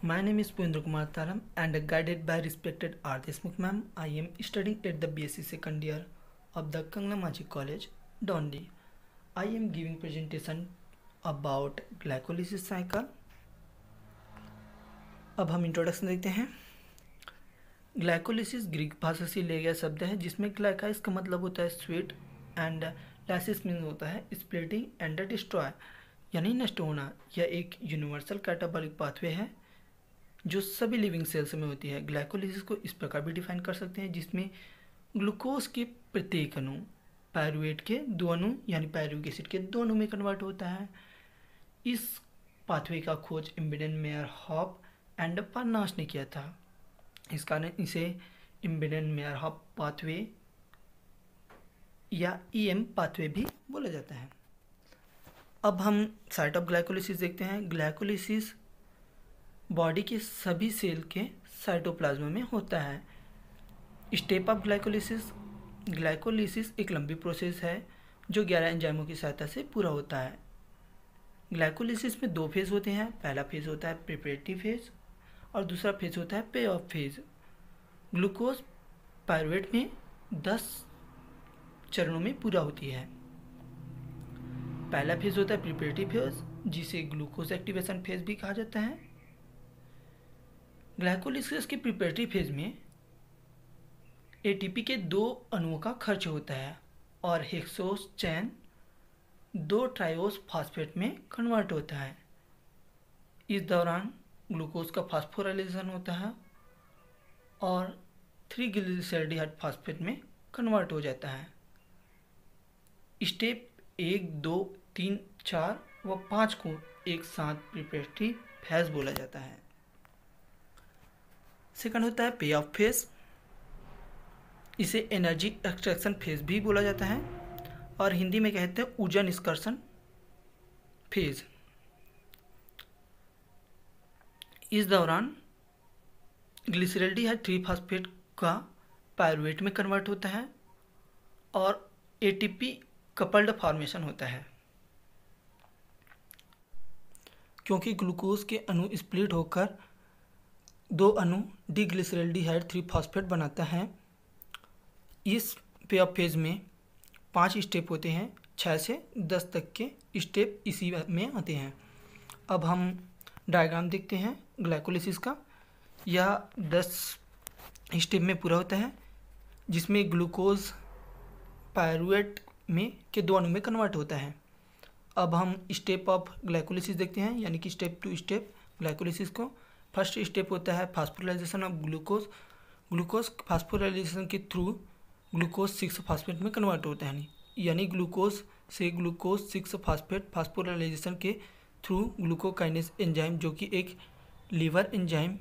My name is Purendra Kumar Taram and guided by respected R. Deshmukh ma'am, I am studying at the BSc second year of the Kangla Majhi College, Dondi. I am giving presentation about glycolysis cycle. अब हम introduction देखते हैं। Glycolysis Greek भाषा से लिया गया शब्द है जिसमें ग्लाइका इसका मतलब होता है स्वीट एंड लाइसिस मीन होता है स्प्लिटिंग एंड डिस्ट्रॉय यानी नष्ट होना। यह एक यूनिवर्सल कैटाबॉलिक पाथवे है जो सभी लिविंग सेल्स में होती है। ग्लाइकोलिसिस को इस प्रकार भी डिफाइन कर सकते हैं जिसमें ग्लूकोज के प्रत्येक अणु पायरुवेट के दो अणु यानी पायरुविक एसिड के दो अणु में कन्वर्ट होता है। इस पाथवे का खोज इम्बेडेन मेयर हॉप एंड पार्नास ने किया था। इस कारण इसे इम्बेडेन मेयर हॉप पाथवे या ईएम पाथवे भी बोला जाता है। अब हम साइट ऑफ ग्लाइकोलिसिस देखते हैं। ग्लाइकोलिसिस बॉडी के सभी सेल के साइटोप्लाज्म में होता है। Step of glycolysis. ग्लाइकोलिसिस एक लंबी प्रोसेस है जो 11 एंजाइमों की सहायता से पूरा होता है। ग्लाइकोलिसिस में दो फेज होते हैं। पहला फेज होता है प्रिपरेटिव फेज और दूसरा फेज होता है पे ऑफ फेज। ग्लूकोज पायरुवेट में 10 चरणों में पूरा होती है। पहला फेज होता है प्रिपरेटिव फेज जिसे ग्लूकोज एक्टिवेशन फेज भी कहा जाता है। ग्लाइकोलिसिस के प्रिपरेटिव फेज में एटीपी के दो अणुओं का खर्च होता है और हेक्सोस चैन 2 ट्राइओस फास्फेट में कन्वर्ट होता है। इस दौरान ग्लूकोज का फास्फोराइलेशन होता है और 3 ग्लिसरॉल्डिहाइड फास्फेट में कन्वर्ट हो जाता है। स्टेप 1, 2, 3, 4 व 5 को एक साथ प्रिपरेटरी फेज बोला जाता है। सेकंड होता है पे ऑफ फेज। इसे एनर्जी एक्सट्रैक्शन फेज भी बोला जाता है और हिंदी में कहते हैं ऊर्जा निष्कर्षण फेज। इस दौरान ग्लिसरॉल्डिहाइड 3 फास्फेट का पायरुवेट में कन्वर्ट होता है और एटीपी कपल्ड फॉर्मेशन होता है। क्योंकि ग्लूकोज के अणु स्प्लिट होकर दो अणु डिग्लिसरॉल्डिहाइड 3 फास्फेट बनाता है। इस पे ऑफ फेज में 5 स्टेप होते हैं। 6 से 10 तक के स्टेप इसी में आते हैं। अब हम डायग्राम देखते हैं ग्लाइकोलिसिस का। यह 10 स्टेप में पूरा होता है जिसमें ग्लूकोज पायरुवेट में के दो अणु में कन्वर्ट होता है। अब हम स्टेप ऑफ ग्लाइकोलिसिस देखते हैं यानी कि स्टेप टू स्टेप ग्लाइकोलिसिस को। फर्स्ट स्टेप होता है phosphorylation of glucose. Glucose phosphorylation के थ्रू ग्लूकोज 6 फास्फेट में कन्वर्ट होता है यानी ग्लूकोज से ग्लूकोज 6 फास्फेट फास्फोराइलेशन के थ्रू ग्लूकोकाइनेज एंजाइम जो कि एक लीवर एंजाइम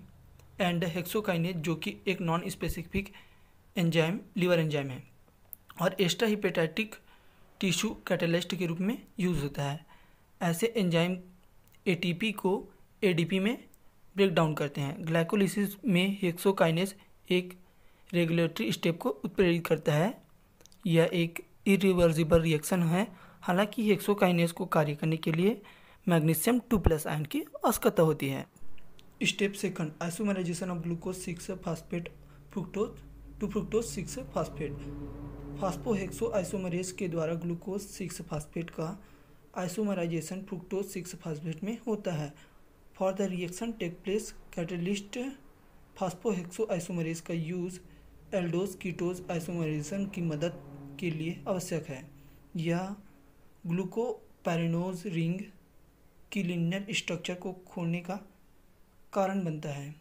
एंड हेक्सोकाइनेज जो कि एक non specific enzyme liver enzyme है और एक्स्ट्रा हिपेटाइटिक टिश्यू कैटालिस्ट के रूप में यूज होता है। ऐसे एंजाइम एटीपी को एडीपी में ब्रेक डाउन करते हैं। ग्लाइकोलिसिस में हेक्सोकाइनेज एक रेगुलेटरी स्टेप को उत्प्रेरित करता है। यह एक इरिवर्सिबल रिएक्शन है। हालांकि हेक्सोकाइनेज को कार्य करने के लिए मैग्नीशियम 2+ आयन की आवश्यकता होती है। Step second isomerisation of glucose 6 phosphate fructose to fructose 6 phosphate. Phosphohexo isomerase के द्वारा ग्लूकोज 6 फास्फेट का आइसोमराइजेशन फ्रुक्टोज 6 फास्फेट में होता है। For the reaction take place catalyst phosphohexo isomerase का यूज एल्डोज कीटोज आइसोमराइजेशन की मदद के लिए आवश्यक है। यह ग्लूकोपैरिनोज रिंग की लिनियर स्ट्रक्चर को खोलने का कारण बनता है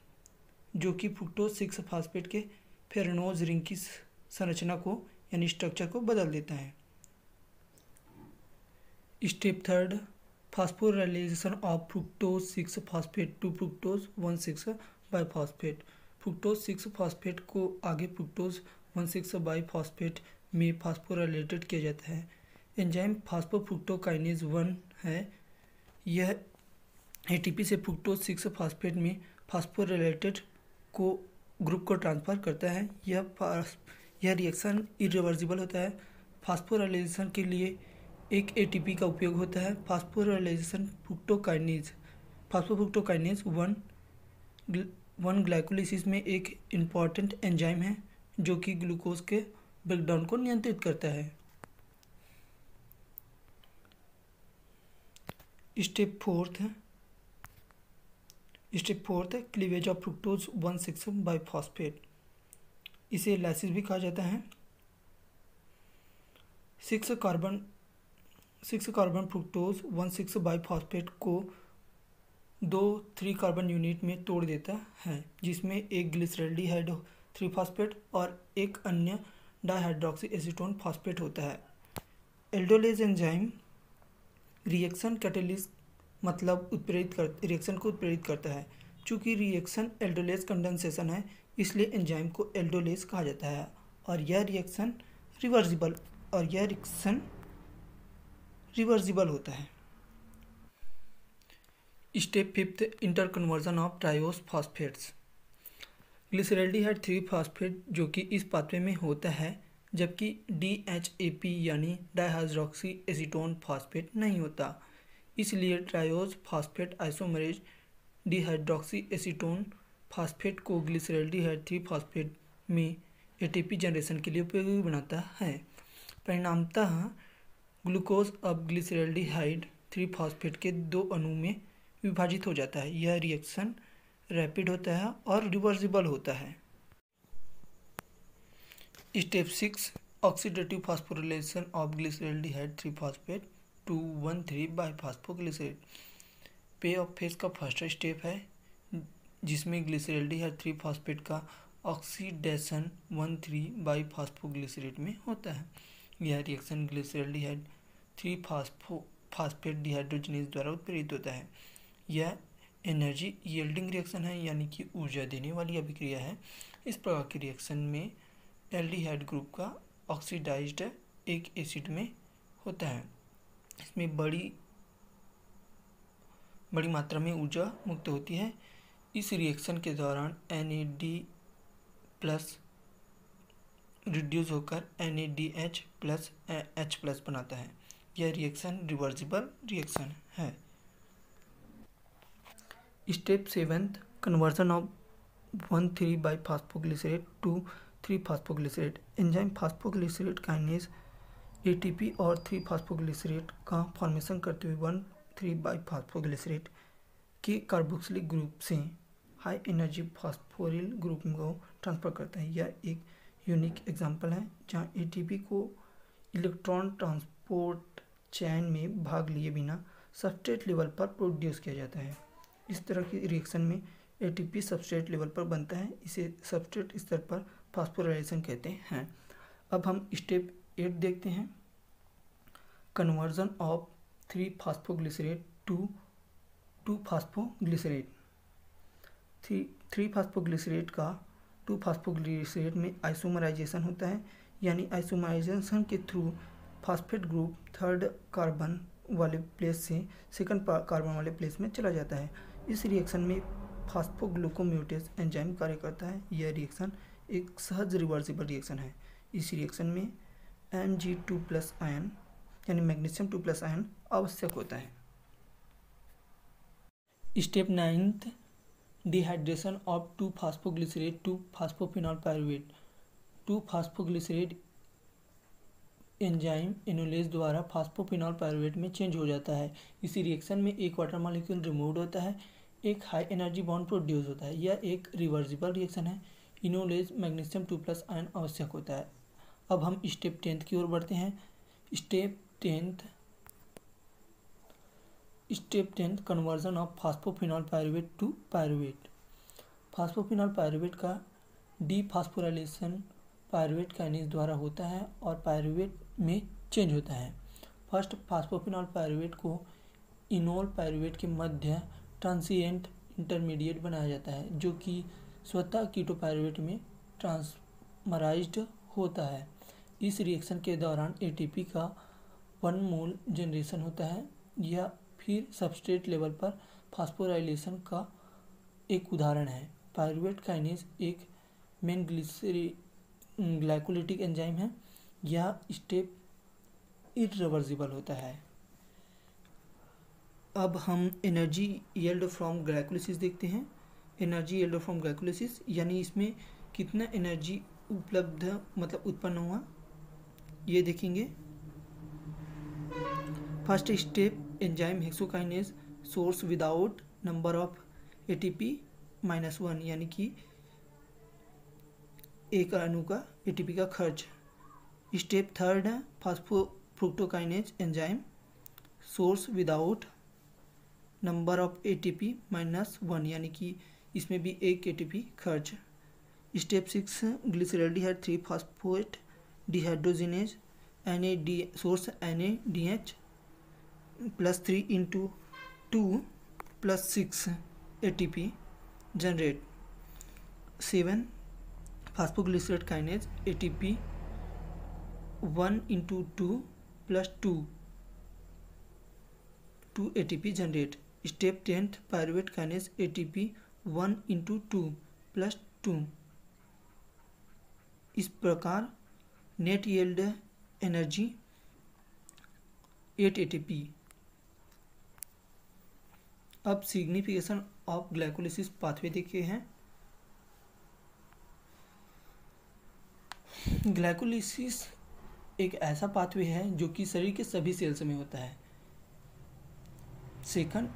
जो कि फ्रुक्टोज 6 फास्फेट के फेरेनोज रिंग की संरचना को यानी स्ट्रक्चर को बदल देता है। Step third phosphorylation of fructose 6 phosphate to fructose 1,6 bisphosphate. Fructose 6 phosphate को आगे फ्रुक्टोज 1,6 बाइफॉस्फेट में फास्फोराइलेटेड किया जाता है। एंजाइम फास्फोफ्रुक्टोकाइनेज 1 है। यह एटीपी से फ्रुक्टोज 6 फास्फेट में फास्फोराइलेटेड को ग्रुप को ट्रांसफर करता है। यह रिएक्शन इरिवर्सिबल होता है। फास्फोराइलेशन के लिए एक एटीपी का उपयोग होता है। फास्फोराइलेशन फ्रुक्टोकाइनेज फास्फोफ्रुक्टोकाइनेज 1 वन ग्लाइकोलिसिस में एक इम्पॉर्टेंट एंजाइम है जो कि ग्लूकोज के ब्रेकडाउन को नियंत्रित करता है। स्टेप फोर्थ है क्लीवेज ऑफ फ्रुक्टोज 1,6 बाइफॉस्फेट। इसे लाइसिस भी कहा जाता है। 6 कार्बन फ्रुक्टोज 1,6 बाइफॉस्फेट को 2 3 कार्बन यूनिट में तोड़ देता है, जिसमें एक ग्लिसरॉल्डिहाइड 3 फास्फेट और एक अन्य डाइहाइड्रोक्सी एसीटोन फास्फेट होता है। एल्डोलेज एंजाइम रिएक्शन कैटेलिस्ट मतलब रिएक्शन को उत्प्रेरित करता है। चूँकि रिएक्शन एल्डोलेज कंडेंसेशन है, इसलिए एंजाइम को एल्डोलेज कहा जाता है और यह रिएक्शन रिवर्सिबल होता है। Step 5 inter conversion of triose phosphates. Glyceraldehyde 3 phosphate जो कि इस पाथवे में होता है, जबकि DHAP यानी डाइहाइड्रोक्सी एसीटोन फास्फेट नहीं होता। इसलिए triose phosphate isomerase dihydroxy acetone phosphate को ग्लिसरॉल्डिहाइड 3 फास्फेट में ATP जनरेशन के लिए उपयोगी बनाता है। परिणामतः ग्लूकोज अब ग्लिसरॉल्डिहाइड 3 फास्फेट के 2 अणु में विभाजित हो जाता है। यह रिएक्शन रैपिड होता है और रिवर्सिबल होता है। Step 6 oxidative phosphorylation of glyceraldehyde 3 phosphate to 1,3 bisphosphoglycerate. Pay off phase का फर्स्ट स्टेप है, जिसमें ग्लिसरॉल्डिहाइड 3 फास्फेट का ऑक्सीडेशन 1,3 बाइफॉस्फोग्लिसरेट में होता है। यह रिएक्शन ग्लिसरॉल्डिहाइड 3 फास्फेट डिहाइड्रोजनेज द्वारा उत्प्रेरित होता है। यह एनर्जी यील्डिंग रिएक्शन है, यानी कि ऊर्जा देने वाली अभिक्रिया है। इस प्रकार की रिएक्शन में एल्डिहाइड ग्रुप का ऑक्सीडाइज्ड एक एसिड में होता है। इसमें बड़ी मात्रा में ऊर्जा मुक्त होती है। इस रिएक्शन के दौरान NAD+ रिड्यूस होकर NADH+H+ बनाता है। यह रिएक्शन रिवर्सिबल रिएक्शन है। स्टेप 7 conversion of 1,3 biphosphoglycerate to 3 phosphoglycerate. Enzyme phosphoglycerate kinase ATP और 3 फास्फोग्लिसरेट का फॉर्मेशन करते हुए 1,3 बाइफॉस्फोग्लिसरेट के कार्बोक्सिलिक ग्रुप से हाई एनर्जी फास्फोरिल ग्रुप को ट्रांसफर करता है। यह एक यूनिक एग्जांपल है जहां ATP को इलेक्ट्रॉन ट्रांसपोर्ट चैन में भाग लिए बिना सबस्ट्रेट लेवल पर प्रोड्यूस किया जाता है। इस तरह की रिएक्शन में ATP सबस्ट्रेट लेवल पर बनता है। इसे सबस्ट्रेट स्तर पर फास्फोराइलेशन कहते हैं। अब हम स्टेप 8 देखते हैं, conversion of 3 phosphoglycerate to 2 phosphoglycerate. 3 phosphoglycerate का 2 फास्फोग्लिसरेट में आइसोमराइजेशन होता है, यानी आइसोमराइजेशन के through phosphate group 3rd carbon वाले प्लेस से 2nd कार्बन वाले प्लेस में चला जाता है। इस रिएक्शन में फास्फोग्लूकोम्यूटेज एंजाइम कार्य करता है। यह रिएक्शन एक सहज रिवर्सिबल रिएक्शन है। इस रिएक्शन में Mg2+ आयन यानी मैग्नीशियम 2+ आयन आवश्यक होता है। Step 9 dehydration of 2 phosphoglycerate to phosphoenol pyruvate. 2 phosphoglycerate enzyme enolase द्वारा फास्फोफिनॉल पायरुवेट में चेंज हो जाता है। इसी रिएक्शन में एक वाटर मॉलिक्यूल रिमूव होता है, एक हाई एनर्जी बॉन्ड प्रोड्यूस होता है। यह एक रिवर्सिबल रिएक्शन है। इनोलेज मैग्नीशियम 2+ आयन आवश्यक होता है। अब हम स्टेप 10 की ओर बढ़ते हैं। Step 10 conversion of phosphoenol pyruvate to pyruvate. Phosphoenol pyruvate का डीफास्फोराइलेशन पायरुवेट काइनेज द्वारा होता है और पायरुवेट में चेंज होता है। फर्स्ट फास्फोफिनॉल पायरुवेट को इनोल पायरुवेट के मध्य ट्रांसिएंट इंटरमीडिएट बनाया जाता है, जो कि स्वतः कीटो पायरुवेट में ट्रांसमराइज्ड होता है। इस रिएक्शन के दौरान ATP का 1 मोल जनरेशन होता है। यह फिर सबस्ट्रेट लेवल पर फास्फोराइलेशन का एक उदाहरण है। पायरुवेट काइनेज एक मेन ग्लाइकोलिटिक एंजाइम है। यह स्टेप इरिवर्सिबल होता है। अब हम एनर्जी यील्ड फ्रॉम ग्लाइकोलिसिस देखते हैं। एनर्जी यील्ड फ्रॉम ग्लाइकोलिसिस, यानी इसमें कितना एनर्जी उपलब्ध मतलब उत्पन्न हुआ ये देखेंगे। First step enzyme hexokinase source without number of ATP -1, यानी कि एक अणु का ATP का खर्च। स्टेप थर्ड है phosphofructokinase enzyme source without number of ATP -1, यानी कि इसमें भी एक ATP खर्च। Step 6 glyceraldehyde 3 phosphate dehydrogenase NAD source NADH +3 × 2 + 6 ATP generate. 7 phosphoglyceride kinase ATP 1 × 2 + 2 ATP generate. Step 10 pyruvate kinase ATP 1 × 2 + 2। इस प्रकार नेट यील्ड एनर्जी 8 ATP। अब सिग्निफिकेशन ऑफ ग्लाइकोलिसिस पाथवे देखे हैं। ग्लाइकोलिसिस एक ऐसा पाथवे है जो कि शरीर के सभी सेल्स में होता है। सेकंड,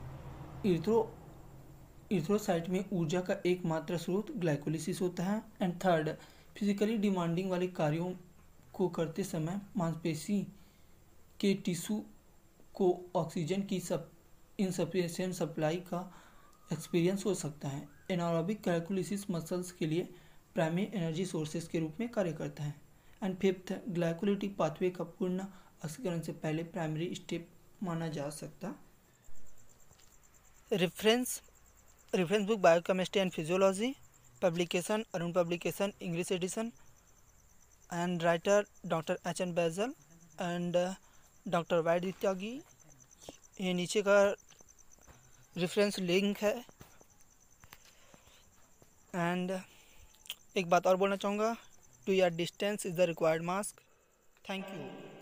इरिथ्रोसाइट में ऊर्जा का एकमात्र स्रोत ग्लाइकोलिसिस होता है। एंड थर्ड, फिजिकली डिमांडिंग वाले कार्यों को करते समय मांसपेशी के टिश्यू को ऑक्सीजन की इनसफिशिएंट सप्लाई का एक्सपीरियंस हो सकता है। एनारोबिक ग्लाइकोलिसिस मसल्स के लिए प्राइमरी एनर्जी सोर्सेज के रूप में कार्य करता है। एंड फिफ्थ, ग्लाइकोलिटिक पाथवे का पूर्ण ऑक्सीकरण से पहले प्राइमरी स्टेप माना जा सकता। Reference book biochemistry and physiology, publication Arun publication English edition, and writer doctor HN Baijal and doctor Y Tyagi. ये नीचे का रेफरेंस लिंक है। एंड एक बात और बोलना चाहूँगा, two year distance is the required mask. Thank you.